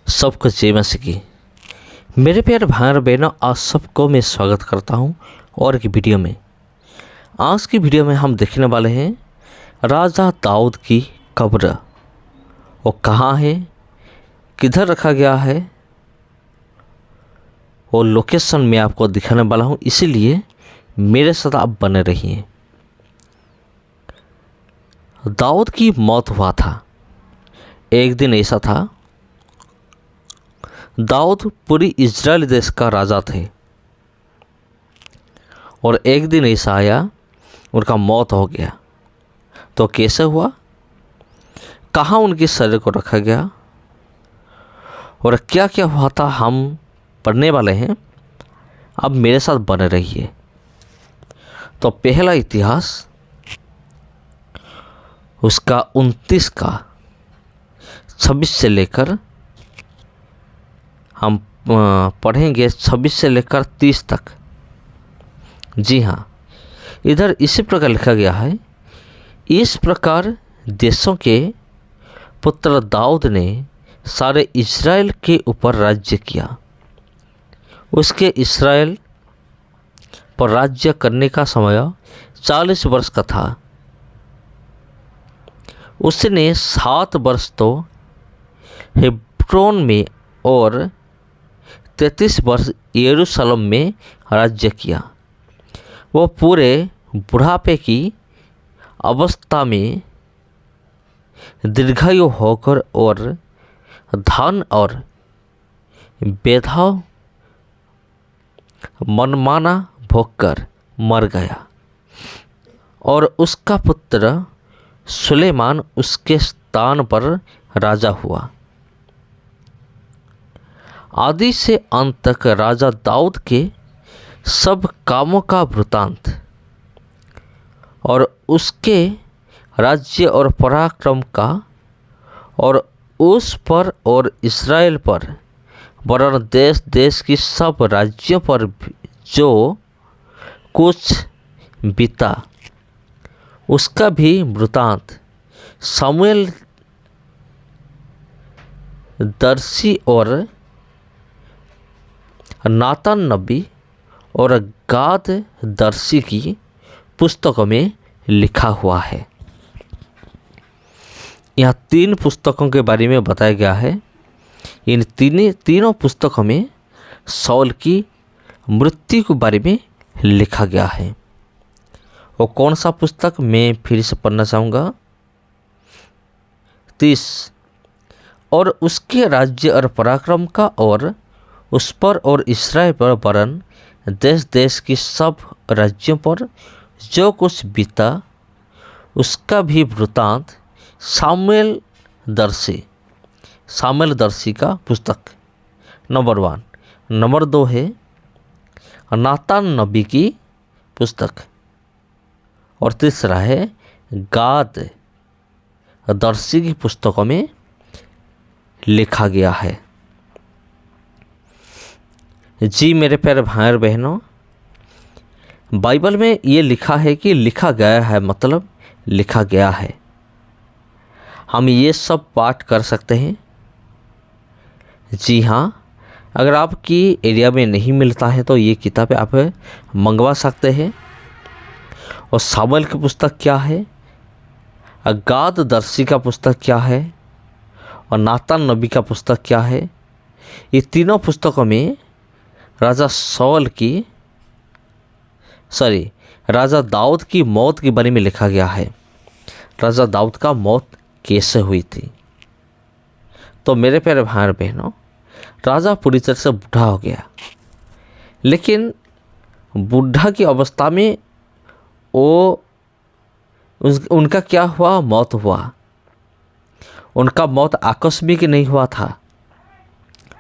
सबको जय मसीह की। मेरे प्यारे भाई और बहनों, आज सबको मैं स्वागत करता हूं और एक वीडियो में। आज की वीडियो में हम देखने वाले हैं राजा दाऊद की कब्र। वो कहाँ है, किधर रखा गया है, वो लोकेशन मैं आपको दिखाने वाला हूं, इसीलिए मेरे साथ आप बने रहिए। दाऊद की मौत हुआ था। एक दिन ऐसा था, दाऊद पूरी इजराइल देश का राजा थे और एक दिन ऐसा आया उनका मौत हो गया। तो कैसे हुआ, कहाँ उनके शरीर को रखा गया और क्या क्या हुआ था, हम पढ़ने वाले हैं। अब मेरे साथ बने रहिए। तो पहला इतिहास उसका 29 का 26 से लेकर हम पढ़ेंगे 26 से लेकर 30 तक। जी हाँ, इधर इसी प्रकार लिखा गया है, इस प्रकार देशों के पुत्र दाऊद ने सारे इज़राइल के ऊपर राज्य किया। उसके इज़राइल पर राज्य करने का समय 40 वर्ष का था। उसने 7 वर्ष तो हेब्रोन में और 33 वर्ष यरूशलेम में राज्य किया। वो पूरे बुढ़ापे की अवस्था में दीर्घायु होकर और धन और बेधाव मनमाना भोगकर मर गया और उसका पुत्र सुलेमान उसके स्थान पर राजा हुआ। आदि से अंत तक राजा दाऊद के सब कामों का वृतांत और उसके राज्य और पराक्रम का और उस पर और इस्राएल पर वरन देश देश की सब राज्यों पर जो कुछ बीता उसका भी वृतांत शमूएल दर्शी और नातान नबी और गाद दर्शी की पुस्तकों में लिखा हुआ है। यहाँ 3 पुस्तकों के बारे में बताया गया है। इन तीनों पुस्तकों में सौल की मृत्यु के बारे में लिखा गया है। वो कौन सा पुस्तक, मैं फिर से पढ़ना चाहूँगा। 30 और उसके राज्य और पराक्रम का और उस पर और इस्राएल पर वरन देश देश की सब राज्यों पर जो कुछ बीता उसका भी वृतांत शमूएल दर्शी का पुस्तक नंबर 1। नंबर 2 है नातान नबी की पुस्तक और तीसरा है गाद दर्शी की पुस्तकों में लिखा गया है। जी मेरे प्यारे भाई और बहनों, बाइबल में ये लिखा है कि लिखा गया है मतलब लिखा गया है। हम ये सब पाठ कर सकते हैं। जी हाँ, अगर आपकी एरिया में नहीं मिलता है तो ये किताबें आप मंगवा सकते हैं। और शमूएल की पुस्तक क्या है, गाद दर्शी का पुस्तक क्या है और नातान नबी का पुस्तक क्या है, ये तीनों पुस्तकों में राजा दाऊद की मौत के बारे में लिखा गया है। राजा दाऊद का मौत कैसे हुई थी। तो मेरे प्यारे भाई और बहनों, राजा पूरी तरह से बूढ़ा हो गया, लेकिन बूढ़ा की अवस्था में उनका क्या हुआ, मौत हुआ। उनका मौत आकस्मिक नहीं हुआ था।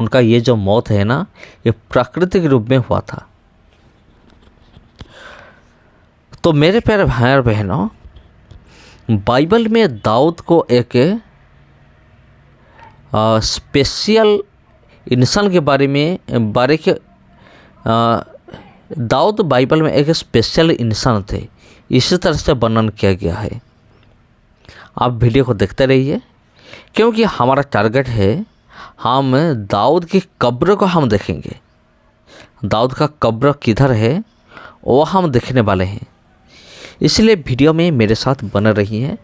उनका ये जो मौत है ना, ये प्राकृतिक रूप में हुआ था। तो मेरे प्यारे भाई और बहनों, बाइबल में दाऊद को एक स्पेशल इंसान के दाऊद बाइबल में एक स्पेशल इंसान थे, इसी तरह से वर्णन किया गया है। आप वीडियो को देखते रहिए, क्योंकि हमारा टारगेट है हम दाऊद की कब्र को हम देखेंगे। दाऊद का कब्र किधर है वो हम देखने वाले हैं। इसलिए वीडियो में मेरे साथ बने रही हैं।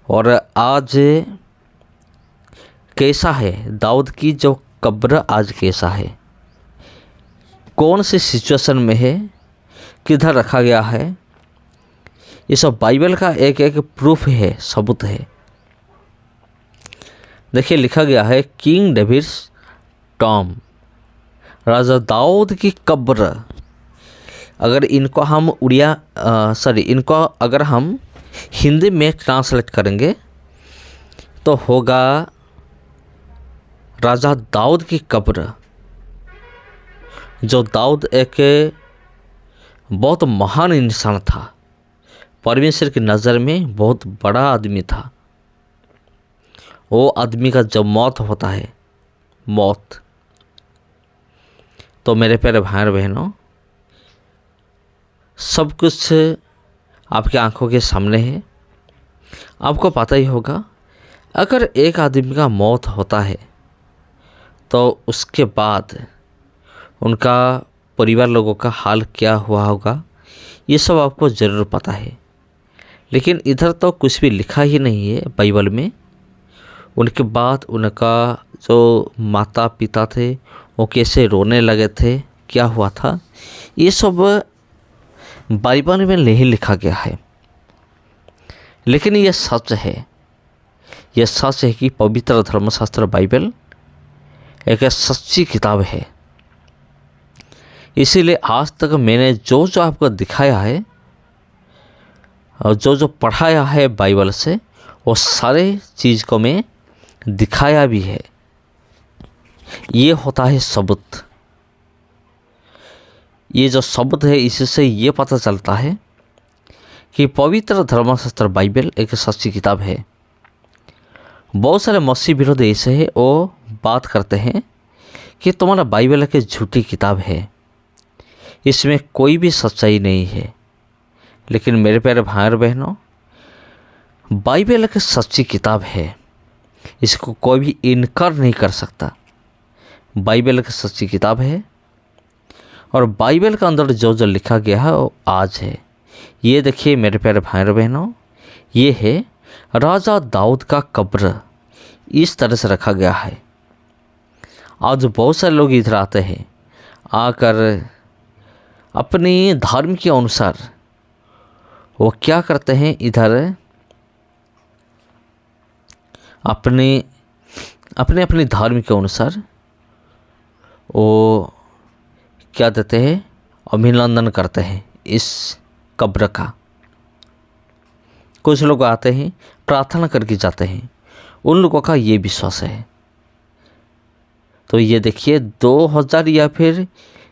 और आज कैसा है दाऊद की जो कब्र, आज कैसा है, कौन सी सिचुएशन में है, किधर रखा गया है, ये सब बाइबल का एक एक प्रूफ है, सबूत है। देखिए लिखा गया है किंग डेविड्स टॉम, राजा दाऊद की कब्र। अगर इनको हम इनको अगर हम हिंदी में ट्रांसलेट करेंगे तो होगा राजा दाऊद की कब्र। जो दाऊद एक बहुत महान इंसान था, परमेश्वर की नज़र में बहुत बड़ा आदमी था। वो आदमी का जब मौत होता है, मौत, तो मेरे प्यारे भाई बहनों, सब कुछ आपकी आंखों के सामने है। आपको पता ही होगा, अगर एक आदमी का मौत होता है तो उसके बाद उनका परिवार लोगों का हाल क्या हुआ होगा, ये सब आपको ज़रूर पता है। लेकिन इधर तो कुछ भी लिखा ही नहीं है बाइबल में। उनके बाद उनका जो माता पिता थे वो कैसे रोने लगे थे, क्या हुआ था, ये सब बाइबल में नहीं लिखा गया है। लेकिन यह सच है, यह सच है कि पवित्र धर्मशास्त्र बाइबल एक सच्ची किताब है। इसीलिए आज तक मैंने जो जो आपको दिखाया है और जो जो पढ़ाया है बाइबल से, वो सारे चीज़ को मैं दिखाया भी है। ये होता है सबूत। ये जो सबूत है, इससे ये पता चलता है कि पवित्र धर्मशास्त्र बाइबल एक सच्ची किताब है। बहुत सारे मसीह विरोध ऐसे है, वो बात करते हैं कि तुम्हारा बाइबल एक झूठी किताब है, इसमें कोई भी सच्चाई नहीं है। लेकिन मेरे प्यारे भाई और बहनों, बाइबल एक सच्ची किताब है, इसको कोई भी इनकार नहीं कर सकता। बाइबल एक सच्ची किताब है और बाइबल के अंदर जो जो लिखा गया है वो आज है। ये देखिए मेरे प्यारे भाई और बहनों, ये है राजा दाऊद का कब्र, इस तरह से रखा गया है। आज बहुत सारे लोग इधर आते हैं, आकर अपनी धर्म के अनुसार वो क्या करते हैं, इधर अपने धर्म के अनुसार वो क्या देते हैं, अभिनंदन करते हैं इस कब्र का। कुछ लोग आते हैं, प्रार्थना करके जाते हैं, उन लोगों का ये विश्वास है। तो ये देखिए 2000 या फिर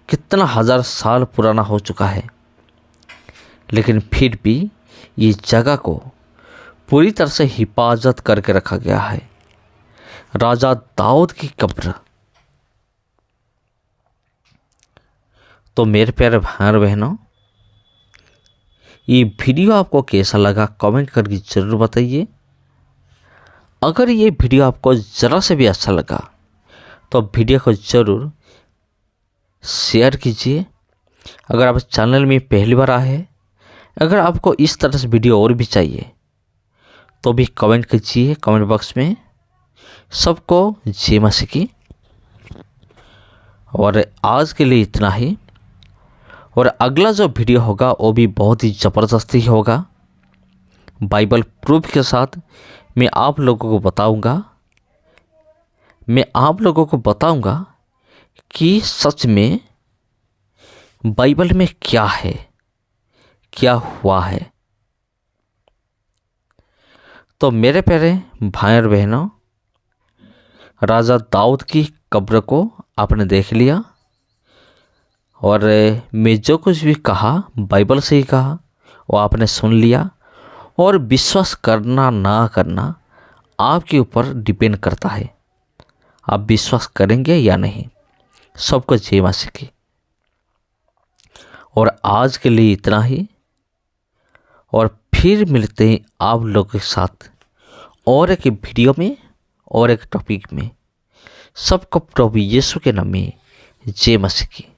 कितना हज़ार साल पुराना हो चुका है, लेकिन फिर भी ये जगह को पूरी तरह से हिफाजत करके रखा गया है। राजा दाऊद की कब्र। तो मेरे प्यारे भाई और बहनों, ये वीडियो आपको कैसा लगा कमेंट करके ज़रूर बताइए। अगर ये वीडियो आपको ज़रा से भी अच्छा लगा तो वीडियो को ज़रूर शेयर कीजिए। अगर आप चैनल में पहली बार आए हैं, अगर आपको इस तरह से वीडियो और भी चाहिए तो भी कमेंट कीजिए कमेंट बॉक्स में। सबको जय मसीह की। और आज के लिए इतना ही। और अगला जो वीडियो होगा वो भी बहुत ही ज़बरदस्त ही होगा, बाइबल प्रूफ के साथ। मैं आप लोगों को बताऊंगा कि सच में बाइबल में क्या है, क्या हुआ है। तो मेरे प्यारे भाई और बहनों, राजा दाऊद की कब्र को आपने देख लिया और मैं जो कुछ भी कहा बाइबल से ही कहा, वो आपने सुन लिया। और विश्वास करना ना करना आपके ऊपर डिपेंड करता है, आप विश्वास करेंगे या नहीं। सबको जय मसीह की। और आज के लिए इतना ही, और फिर मिलते हैं आप लोगों के साथ और एक वीडियो में और एक टॉपिक में। सबको प्रभु यीशु के नाम में जय मसीह की।